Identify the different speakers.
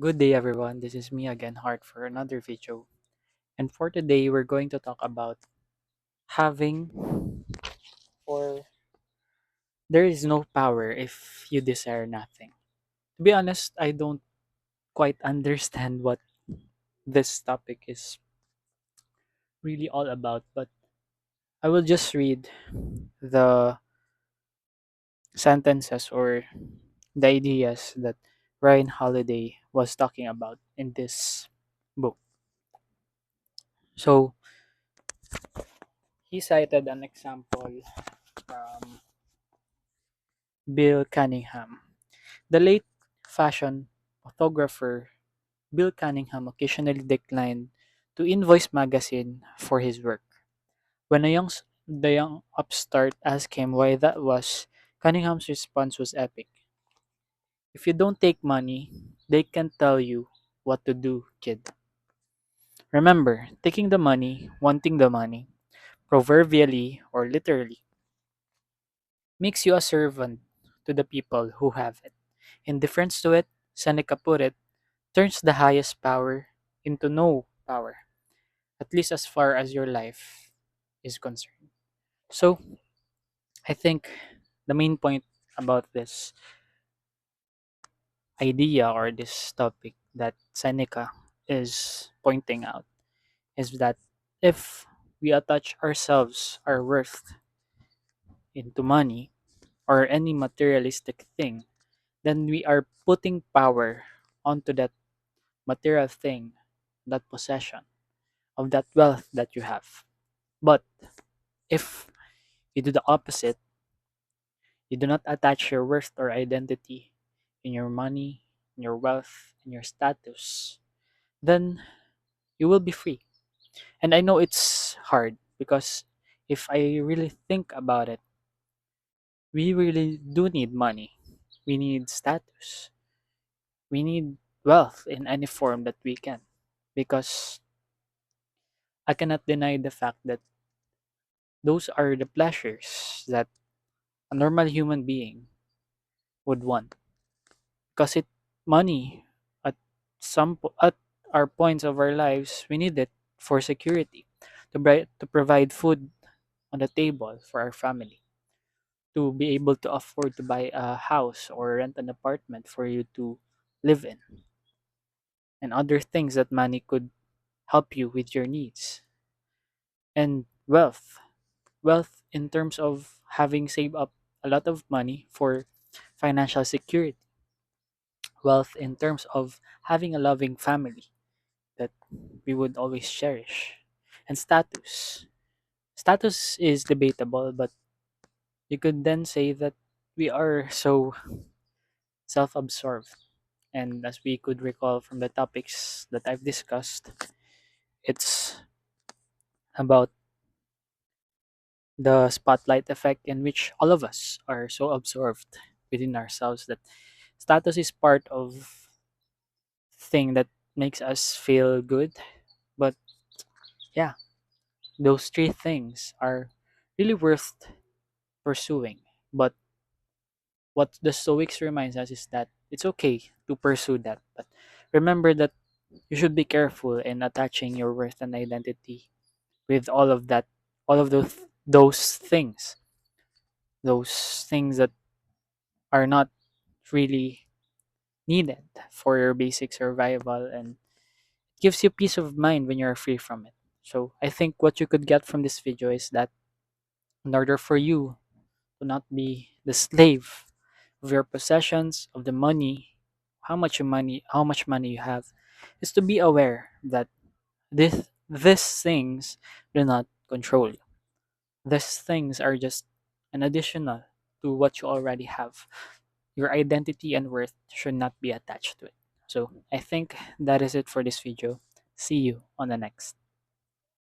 Speaker 1: Good day, everyone. This is me again, Hart, for another video. And for today, we're going to talk about having or there is no power if you desire nothing. To be honest, I don't quite understand what this topic is really all about, but I will just read the sentences or the ideas that Ryan Holiday was talking about in this book. So, he cited an example from Bill Cunningham. The late fashion photographer Bill Cunningham occasionally declined to Invoice magazine for his work. When the young upstart asked him why that was, Cunningham's response was epic. If you don't take money, they can't tell you what to do, kid. Remember, taking the money, wanting the money, proverbially or literally, makes you a servant to the people who have it. In difference to it, Seneca put it, turns the highest power into no power, at least as far as your life is concerned. So, I think the main point about this idea or this topic that Seneca is pointing out is that if we attach ourselves, our worth into money or any materialistic thing, then we are putting power onto that material thing, that possession, of that wealth that you have. But if you do the opposite, you do not attach your worth or identity in your money, in your wealth, in your status, then you will be free. And I know it's hard because if I really think about it, we really do need money. We need status. We need wealth in any form that we can. Because I cannot deny the fact that those are the pleasures that a normal human being would want. Because it money at at our points of our lives, we need it for security, to provide food on the table for our family, to be able to afford to buy a house or rent an apartment for you to live in, and other things that money could help you with your needs. And wealth in terms of having saved up a lot of money for financial security, wealth in terms of having a loving family that we would always cherish, and status. Status is debatable, but you could then say that we are so self absorbed. And as we could recall from the topics that I've discussed, it's about the spotlight effect in which all of us are so absorbed within ourselves that status is part of thing that makes us feel good. But yeah, those three things are really worth pursuing. But what the Stoics reminds us is that it's okay to pursue that, but remember that you should be careful in attaching your worth and identity with all of those things that are not really needed for your basic survival, and gives you peace of mind when you're free from it. So I think what you could get from this video is that in order for you to not be the slave of your possessions, of the money, how much money you have, is to be aware that these things do not control you. These things are just an additional to what you already have. Your identity and worth should not be attached to it. So I think that is it for this video. See you on the next.